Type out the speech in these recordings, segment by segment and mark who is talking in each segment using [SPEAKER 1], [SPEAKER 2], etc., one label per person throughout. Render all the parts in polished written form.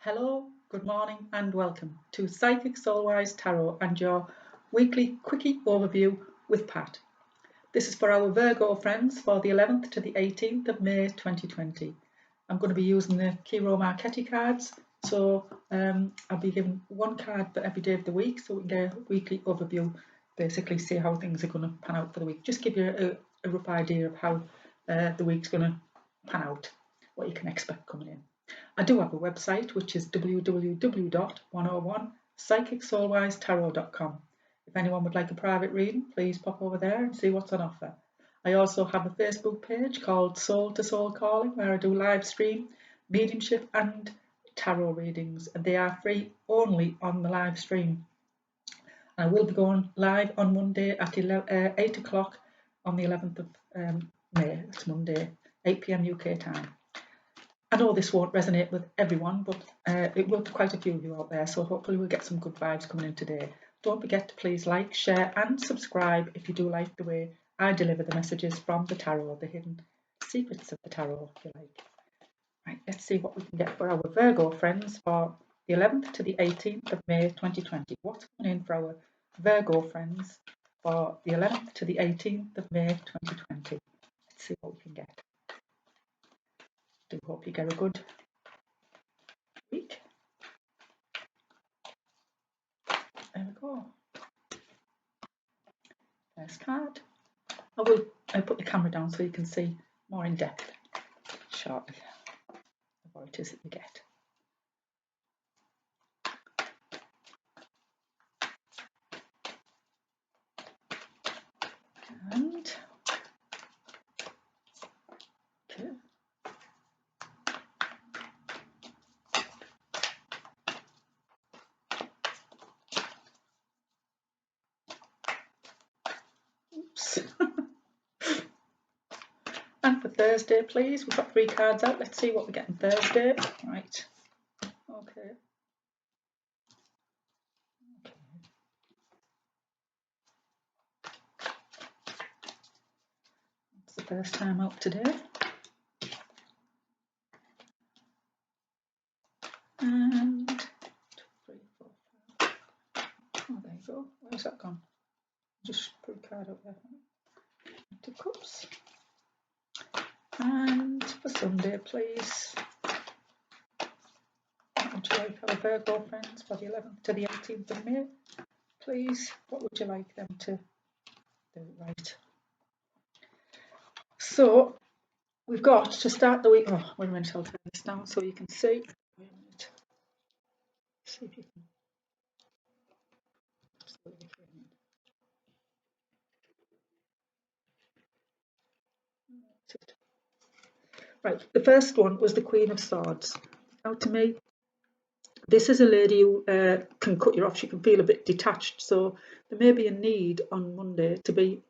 [SPEAKER 1] Hello, good morning, and welcome to Psychic Soulwise Tarot and your weekly quickie overview with Pat. This is for our Virgo friends for the 11th to the 18th of May 2020. I'm going to be using the Kiro Marchetti cards, so I'll be giving one card for every day of the week so we can get a weekly overview, basically see how things are going to pan out for the week. Just give you a rough idea of how the week's going to pan out, what you can expect coming in. I do have a website which is www.101psychicsoulwisetarot.com. If anyone would like a private reading, please pop over there and see what's on offer. I also have a Facebook page called Soul to Soul Calling where I do live stream, mediumship and tarot readings, and they are free only on the live stream. I will be going live on Monday at 8 o'clock on the 11th of May. It's Monday, 8 p.m. UK time. I know this won't resonate with everyone, but it will for quite a few of you out there, so hopefully we'll get some good vibes coming in today. Don't forget to please like, share and subscribe if you do like the way I deliver the messages from the tarot, the hidden secrets of the tarot, if you like. Right, let's see what we can get for our Virgo friends for the 11th to the 18th of May 2020. What's coming in for our Virgo friends for the 11th to the 18th of May 2020? Let's see what we can get. Do hope you get a good week. There we go. First card. I will put the camera down so you can see more in depth shortly what it is that you get. And okay. Oops. And for Thursday, please, we've got 3 cards out. Let's see what we get on Thursday. Right. Okay. It's the first time out today. And 2, 3, 4, 5. Oh, there you go. Where's that gone? Just put a card up there. 2 cups. And for Sunday, please. What would you like our Virgo friends for the 11th to the 18th of May? Please, what would you like them to do? Right. So we've got to start the week. Oh, wait a minute, I'll turn this down so you can see. Wait a minute. See if you can. Right, the first one was the Queen of Swords. Now, to me, this is a lady who can cut you off. She can feel a bit detached. So there may be a need on Monday to be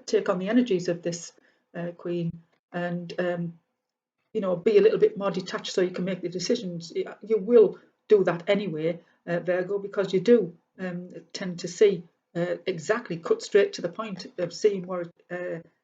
[SPEAKER 1] take on the energies of this Queen and be a little bit more detached so you can make the decisions. You will do that anyway, Virgo, because you do tend to see exactly, cut straight to the point of seeing where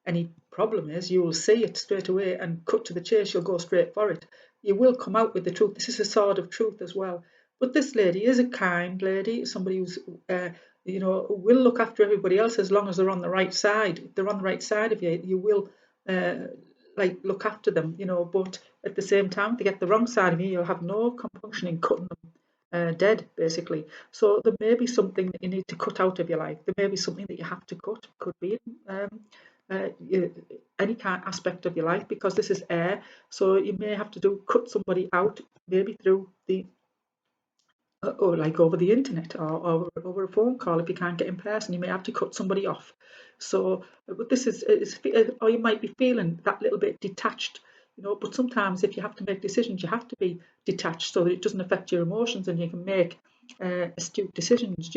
[SPEAKER 1] any problem is. You will see it straight away and cut to the chase. You'll go straight for it. You will come out with the truth. This is a sword of truth as well. But this lady is a kind lady, somebody who's will look after everybody else as long as they're on the right side. If they're on the right side of you, you will look after them, but at the same time, if they get the wrong side of you, you'll have no compunction in cutting them dead, basically. So there may be something that you need to cut out of your life. There may be something that you have to cut. Could be any kind of aspect of your life, because this is air. So you may have to cut somebody out, maybe through the or like over the internet or over a phone call. If you can't get in person, you may have to cut somebody off. So, but this is or you might be feeling that little bit detached, but sometimes if you have to make decisions, you have to be detached so that it doesn't affect your emotions and you can make astute decisions,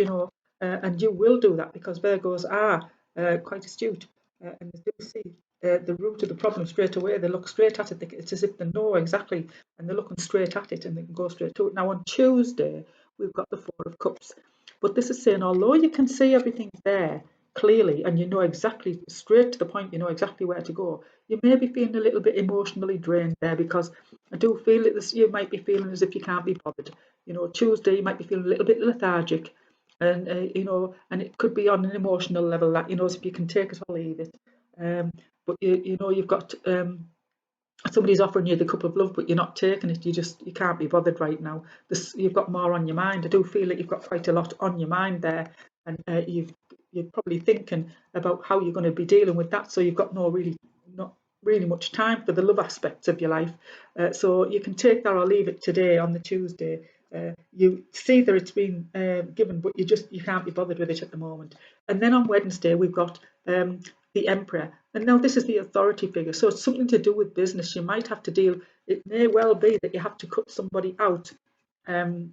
[SPEAKER 1] and you will do that because Virgos are quite astute and they do see the root of the problem straight away. They look straight at it. It's as if they know exactly, and they're looking straight at it and they can go straight to it. Now on Tuesday, we've got the Four of Cups. But this is saying, although you can see everything's there clearly and you know exactly straight to the point, you know exactly where to go, you may be feeling a little bit emotionally drained there, because I do feel that this, you might be feeling as if you can't be bothered. You know, Tuesday you might be feeling a little bit lethargic, and you know, and it could be on an emotional level that, you know, as if you can take it or leave it. But you know, you've got somebody's offering you the cup of love, but you're not taking it. You can't be bothered right now. You've got more on your mind. I do feel that you've got quite a lot on your mind there, and you're probably thinking about how you're going to be dealing with that. So you've got not really much time for the love aspects of your life. So you can take that or leave it today on the Tuesday. You see that it's been given, but you can't be bothered with it at the moment. And then on Wednesday we've got the Emperor. And now this is the authority figure. So it's something to do with business. You might have to deal, it may well be that you have to cut somebody out um,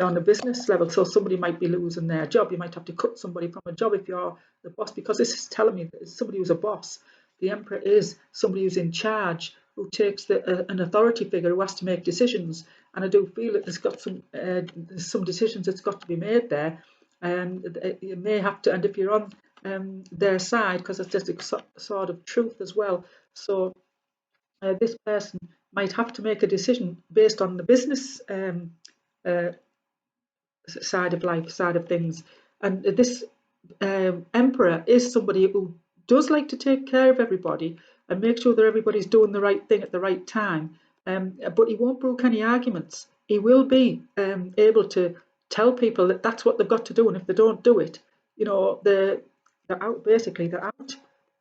[SPEAKER 1] on a business level. So somebody might be losing their job. You might have to cut somebody from a job if you're the boss, because this is telling me that it's somebody who's a boss. The Emperor is somebody who's in charge, who takes an authority figure who has to make decisions. And I do feel that there's some decisions that's got to be made there. And you may have to, and if you're on their side, because it's just a sort of truth as well. So this person might have to make a decision based on the business uh, side of life, side of things. And this emperor is somebody who does like to take care of everybody and make sure that everybody's doing the right thing at the right time. But he won't brook any arguments. He will be able to tell people that that's what they've got to do, and if they don't do it, you know, they're out. Basically, they're out.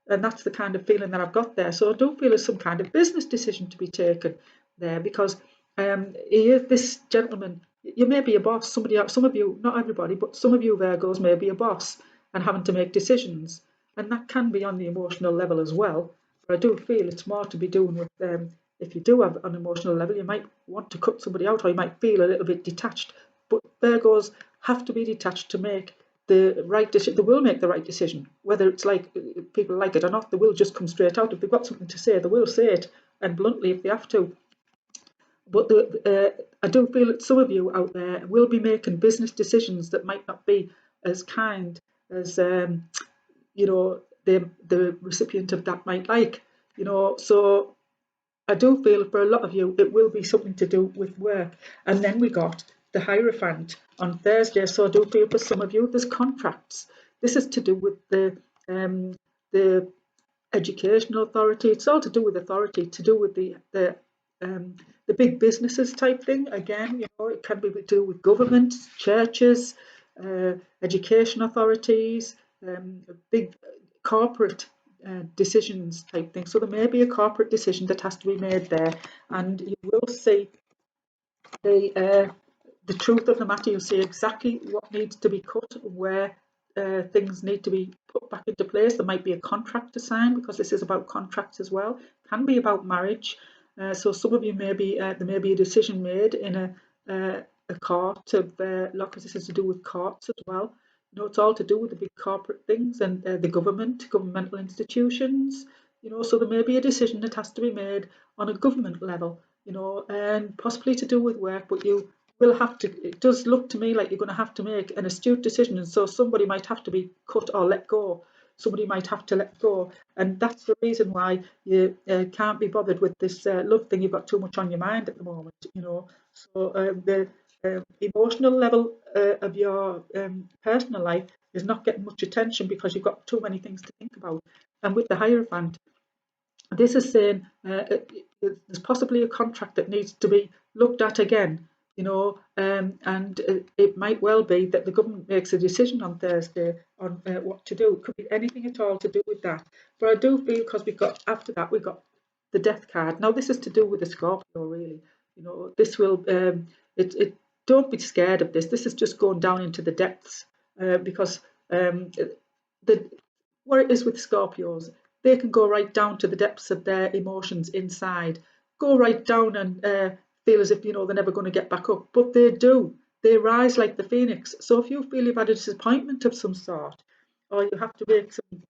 [SPEAKER 1] And that's the kind of feeling that I've got there. So I don't feel there's some kind of business decision to be taken there, because this gentleman, you may be a boss. Some of you, not everybody, but some of you Virgos may be a boss and having to make decisions, and that can be on the emotional level as well. But I do feel it's more to be doing with if you do have an emotional level, you might want to cut somebody out, or you might feel a little bit detached. But Virgos have to be detached to make the right decision. They will make the right decision, whether it's like people like it or not. They will just come straight out. If they've got something to say, they will say it, and bluntly if they have to. But I do feel that some of you out there will be making business decisions that might not be as kind as you know, the recipient of that might like. You know, so I do feel for a lot of you it will be something to do with work. And then we got the Hierophant on Thursday. So I do feel for some of you there's contracts. This is to do with the educational authority. It's all to do with authority, to do with the big businesses type thing. Again, you know, it can be to do with government, churches, education authorities, big corporate decisions type thing. So there may be a corporate decision that has to be made there, and you will see the truth of the matter. You'll see exactly what needs to be cut, where things need to be put back into place. There might be a contract to sign, because this is about contracts as well. It can be about marriage. So some of you there may be a decision made in a court of law, because this is to do with courts as well. You know, it's all to do with the big corporate things and the governmental institutions. You know, so there may be a decision that has to be made on a government level, you know, and possibly to do with work, but you will have to, it does look to me like you're going to have to make an astute decision. And so somebody might have to be cut or let go. Somebody might have to let go. And that's the reason why you can't be bothered with this love thing. You've got too much on your mind at the moment, you know. So the emotional level of your personal life is not getting much attention because you've got too many things to think about. And with the Hierophant, this is saying there's possibly a contract that needs to be looked at again, you know, and it might well be that the government makes a decision on Thursday on what to do. It could be anything at all to do with that. But I do feel, because after that we've got the Death card. Now this is to do with the Scorpio, really. You know, this will don't be scared of this. This is just going down into the depths, because the what it is with Scorpios, they can go right down to the depths of their emotions inside, go right down and feel as if, you know, they're never going to get back up. But they do. They rise like the phoenix. So if you feel you've had a disappointment of some sort, or you have to make some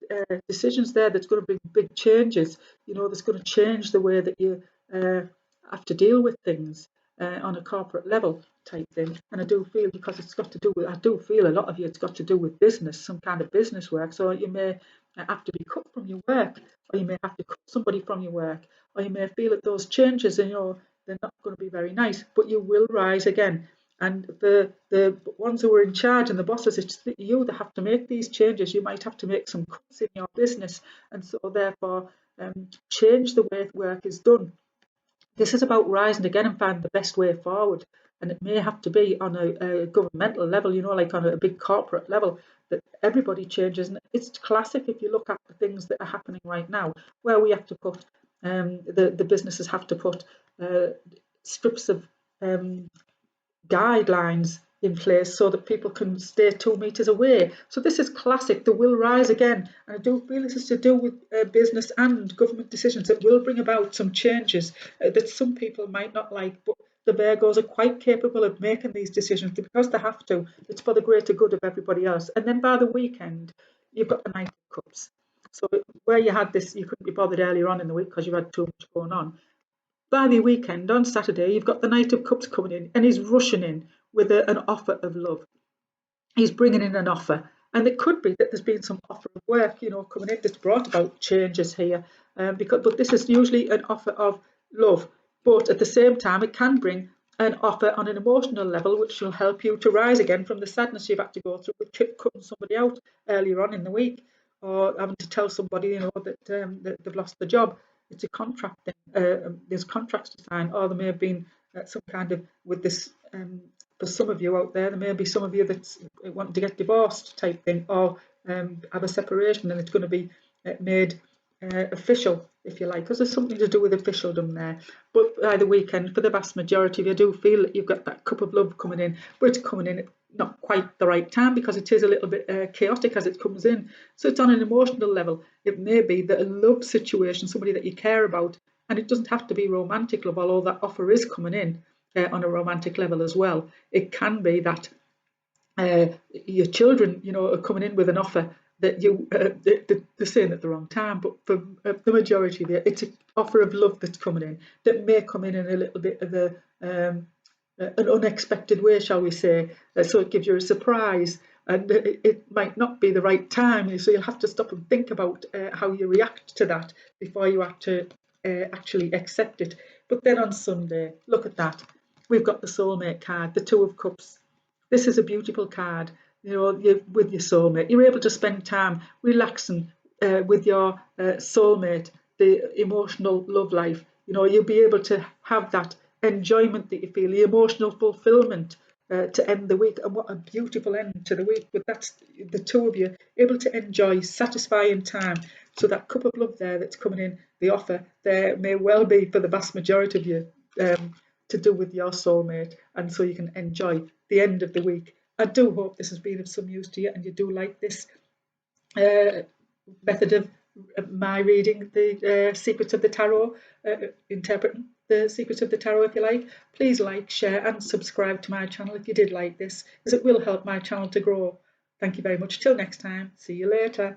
[SPEAKER 1] decisions there that's going to bring big changes, you know, that's going to change the way that you have to deal with things. on a corporate level type thing. And I do feel, because it's got to do with, I do feel a lot of you, it's got to do with business, some kind of business work. So you may have to be cut from your work, or you may have to cut somebody from your work, or you may feel that those changes, they're not going to be very nice, but you will rise again. And the ones who are in charge and the bosses, it's you that have to make these changes. You might have to make some cuts in your business, and so therefore change the way work is done. This is about rising again and finding the best way forward. And it may have to be on a governmental level, like on a big corporate level, that everybody changes. And it's classic if you look at the things that are happening right now, where we have to put, the businesses have to put strips of guidelines in place so that people can stay 2 meters away. So this is classic. They will rise again, and I do feel this is to do with business and government decisions that will bring about some changes that some people might not like, but the Virgos are quite capable of making these decisions because they have to. It's for the greater good of everybody else. And then by the weekend, you've got the Knight of Cups. So where you had this, you couldn't be bothered earlier on in the week because you had too much going on. By the weekend, on Saturday, you've got the Knight of Cups coming in, and he's rushing in with an offer of love. He's bringing in an offer, and it could be that there's been some offer of work, coming in that's brought about changes here. But this is usually an offer of love, but at the same time, it can bring an offer on an emotional level, which will help you to rise again from the sadness you've had to go through with cutting somebody out earlier on in the week, or having to tell somebody, that they've lost the job. It's a contract thing. There's contracts to sign, or there may have been some kind of, with this, for some of you out there may be some of you that want to get divorced type thing, or have a separation, and it's going to be made official, if you like, because there's something to do with officialdom there. But by the weekend, for the vast majority of you, do feel that you've got that cup of love coming in, but it's coming in at not quite the right time, because it is a little bit chaotic as it comes in. So it's on an emotional level. It may be that a love situation, somebody that you care about, and it doesn't have to be romantic love, although that offer is coming in on a romantic level as well. It can be that your children, are coming in with an offer that they're saying at the wrong time, but for the majority of it, it's an offer of love that's coming in that may come in a little bit of an unexpected way, shall we say. So it gives you a surprise, and it might not be the right time, so you'll have to stop and think about how you react to that before you have to actually accept it. But then on Sunday, look at that. We've got the soulmate card, the Two of Cups. This is a beautiful card. You're with your soulmate. You're able to spend time relaxing with your soulmate, the emotional love life. You'll be able to have that enjoyment that you feel, the emotional fulfillment to end the week. And what a beautiful end to the week. But that's the two of you able to enjoy satisfying time. So that cup of love there that's coming in, the offer there may well be for the vast majority of you to do with your soulmate, and so you can enjoy the end of the week. I do hope this has been of some use to you, and you do like this method of my reading the secrets of the tarot, interpreting the secrets of the tarot, if you like. Please like, share, and subscribe to my channel if you did like this, because it will help my channel to grow. Thank you very much. Till next time. See you later.